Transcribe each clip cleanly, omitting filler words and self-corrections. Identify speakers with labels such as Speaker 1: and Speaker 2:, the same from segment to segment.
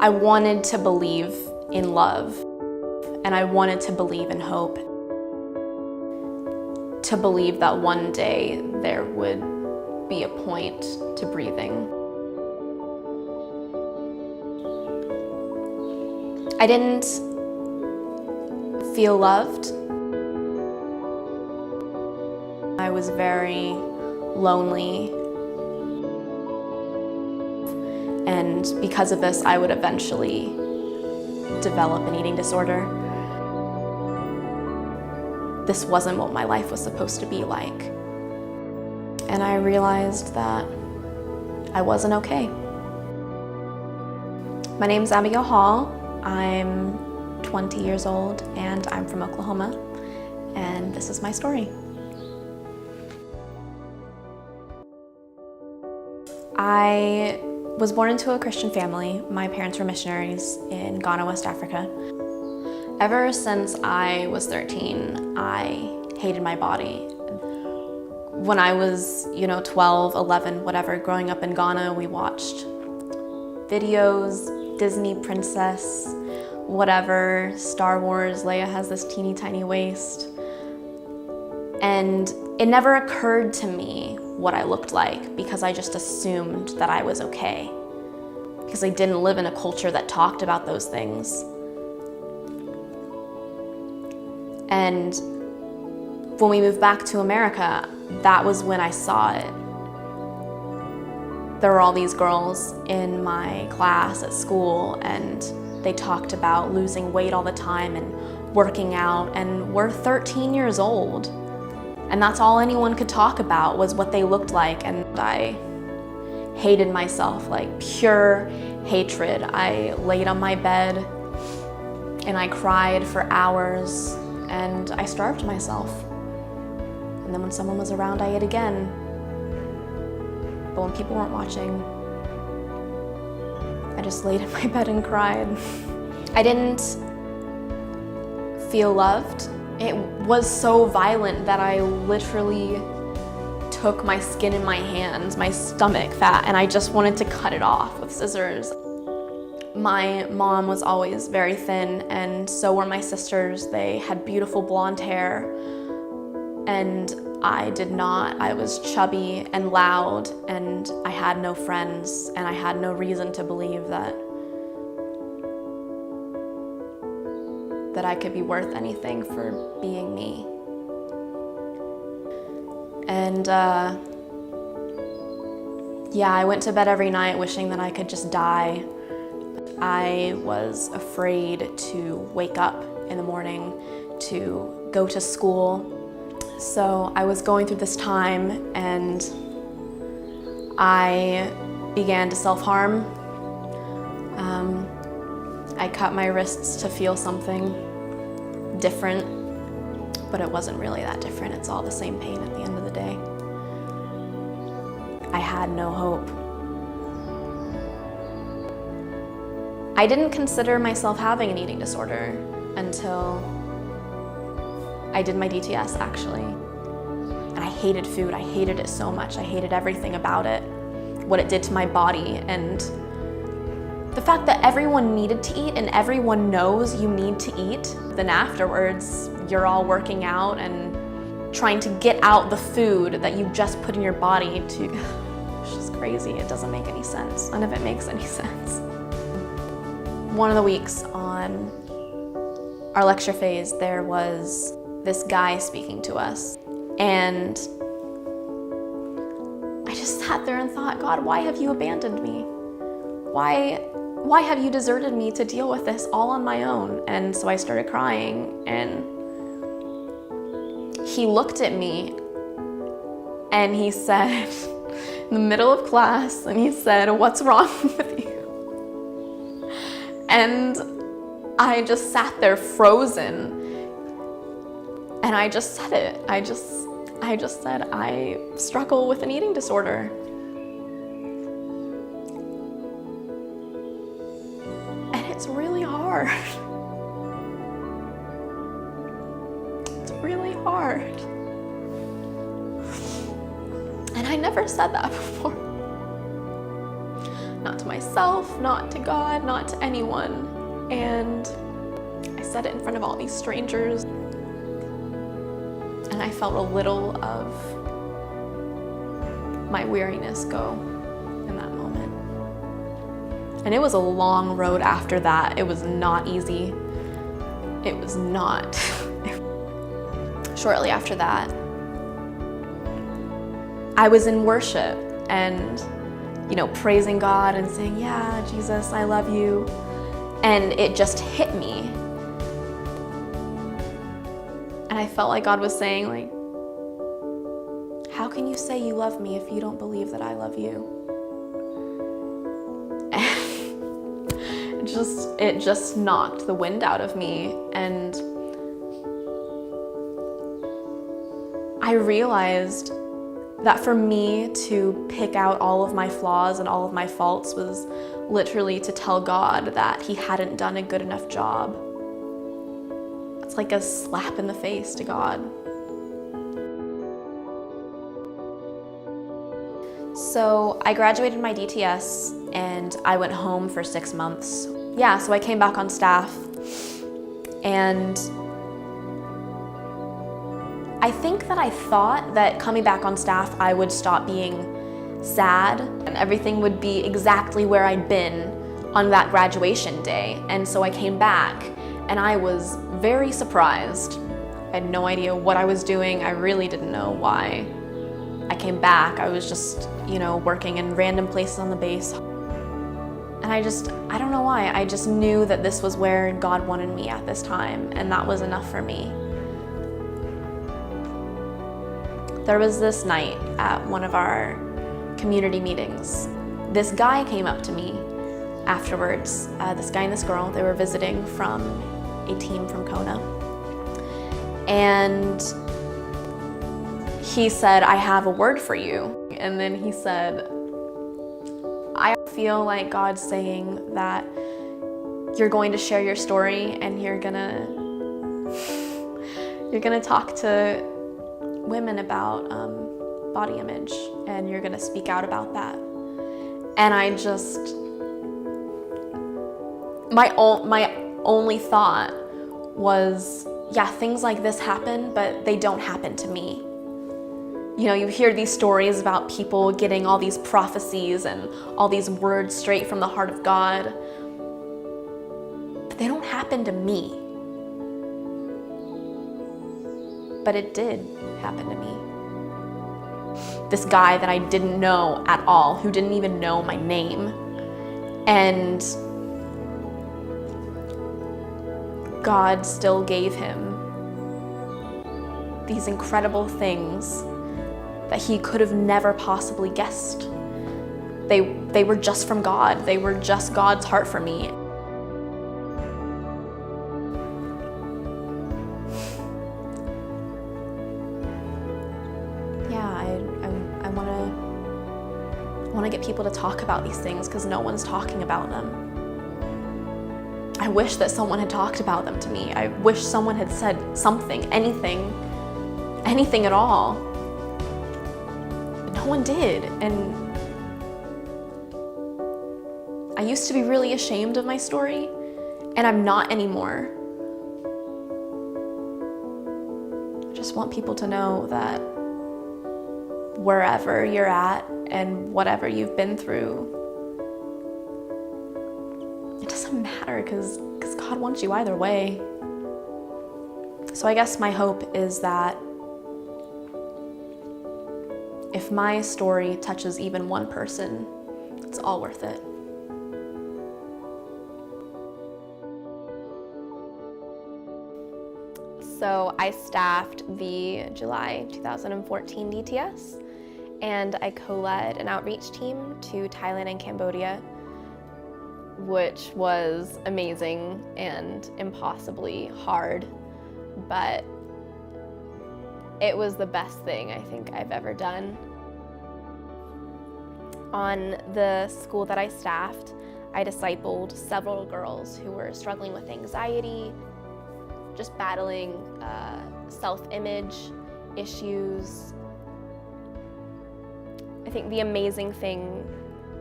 Speaker 1: I wanted to believe in love, and I wanted to believe in hope. To believe that one day there would be a point to breathing. I didn't feel loved. I was very lonely. And because of this, I would eventually develop an eating disorder. This wasn't what my life was supposed to be like. And I realized that I wasn't okay. My name's Abigail Hall. I'm 20 years old and I'm from Oklahoma, and this is my story. I was born into a Christian family. My parents were missionaries in Ghana, West Africa. Ever since I was 13, I hated my body. When I was, 12, 11, whatever, growing up in Ghana, we watched videos, Disney princess, whatever, Star Wars, Leia has this teeny tiny waist. And it never occurred to me what I looked like because I just assumed that I was okay. Because I didn't live in a culture that talked about those things. And when we moved back to America, that was when I saw it. There were all these girls in my class at school, and they talked about losing weight all the time and working out, and we're 13 years old. And that's all anyone could talk about was what they looked like, and I hated myself, like pure hatred. I laid on my bed and I cried for hours, and I starved myself. And then when someone was around, I ate again. But when people weren't watching, I just laid in my bed and cried. I didn't feel loved. It was so violent that I literally took my skin in my hands, my stomach fat, and I just wanted to cut it off with scissors. My mom was always very thin, and so were my sisters. They had beautiful blonde hair, and I did not. I was chubby and loud, and I had no friends, and I had no reason to believe that I could be worth anything for being me. And yeah, I went to bed every night wishing that I could just die. I was afraid to wake up in the morning, to go to school. So I was going through this time, and I began to self-harm. I cut my wrists to feel something different, but it wasn't really that different. It's all the same pain at the end of the day. I had no hope. I didn't consider myself having an eating disorder until I did my DTS, actually. And I hated food. I hated it so much. I hated everything about it, what it did to my body, and the fact that everyone needed to eat and everyone knows you need to eat. Then afterwards, you're all working out and trying to get out the food that you just put in your body to... It's just crazy. It doesn't make any sense. None of it makes any sense. One of the weeks on our lecture phase, there was this guy speaking to us. And I just sat there and thought, God, why have you abandoned me? Why have you deserted me to deal with this all on my own? And so I started crying, and he looked at me and he said, in the middle of class, and he said, "What's wrong with you?" And I just sat there frozen, and I just said it. I just said, I struggle with an eating disorder. And it's really hard. It's really hard. And I never said that before. Not to my myself, not to God, not to anyone. And I said it in front of all these strangers. And I felt a little of my weariness go in that moment. And it was a long road after that. It was not easy. It was not. Shortly after that, I was in worship and, praising God and saying, yeah, Jesus, I love you. And it just hit me. And I felt like God was saying, how can you say you love me if you don't believe that I love you? And it just knocked the wind out of me. And I realized that for me to pick out all of my flaws and all of my faults was literally to tell God that He hadn't done a good enough job. It's like a slap in the face to God. So I graduated my DTS and I went home for 6 months. Yeah, so I came back on staff, and I think that I thought that coming back on staff, I would stop being sad and everything would be exactly where I'd been on that graduation day. And so I came back and I was very surprised. I had no idea what I was doing. I really didn't know why I came back. I was just, working in random places on the base. And I don't know why. I just knew that this was where God wanted me at this time, and that was enough for me. There was this night at one of our community meetings. This guy came up to me afterwards. This guy and this girl, they were visiting from a team from Kona. And he said, I have a word for you. And then he said, I feel like God's saying that you're going to share your story and you're gonna talk to women about body image, and you're gonna speak out about that. And my only thought was, yeah, things like this happen, but they don't happen to me. You hear these stories about people getting all these prophecies and all these words straight from the heart of God, but they don't happen to me. But it did happen to me. This guy that I didn't know at all, who didn't even know my name, and God still gave him these incredible things that he could have never possibly guessed. They were just from God. They were just God's heart for me. Yeah, I want to get people to talk about these things because no one's talking about them. I wish that someone had talked about them to me. I wish someone had said something, anything at all. But no one did. And I used to be really ashamed of my story, and I'm not anymore. I just want people to know that wherever you're at and whatever you've been through, it doesn't matter because God wants you either way. So I guess my hope is that if my story touches even one person, it's all worth it. So I staffed the July 2014 DTS, and I co-led an outreach team to Thailand and Cambodia, which was amazing and impossibly hard, but it was the best thing I think I've ever done. On the school that I staffed, I discipled several girls who were struggling with anxiety, just battling self-image issues. I think the amazing thing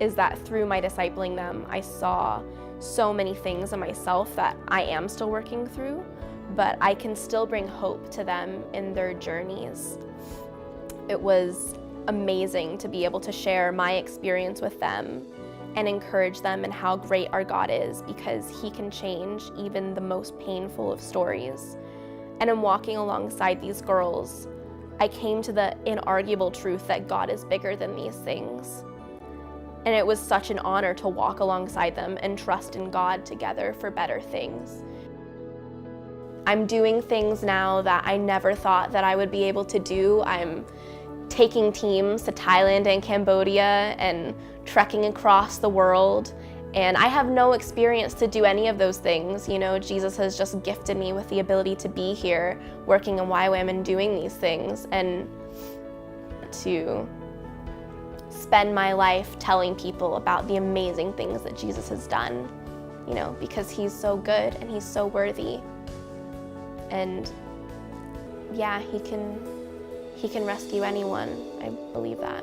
Speaker 2: is that through my discipling them, I saw so many things in myself that I am still working through, but I can still bring hope to them in their journeys. It was amazing to be able to share my experience with them and encourage them in how great our God is, because He can change even the most painful of stories. And in walking alongside these girls, I came to the inarguable truth that God is bigger than these things. And it was such an honor to walk alongside them and trust in God together for better things. I'm doing things now that I never thought that I would be able to do. I'm taking teams to Thailand and Cambodia and trekking across the world. And I have no experience to do any of those things. You know, Jesus has just gifted me with the ability to be here working in YWAM and doing these things, and to spend my life telling people about the amazing things that Jesus has done, you know, because He's so good and He's so worthy. And yeah, He can rescue anyone. I believe that.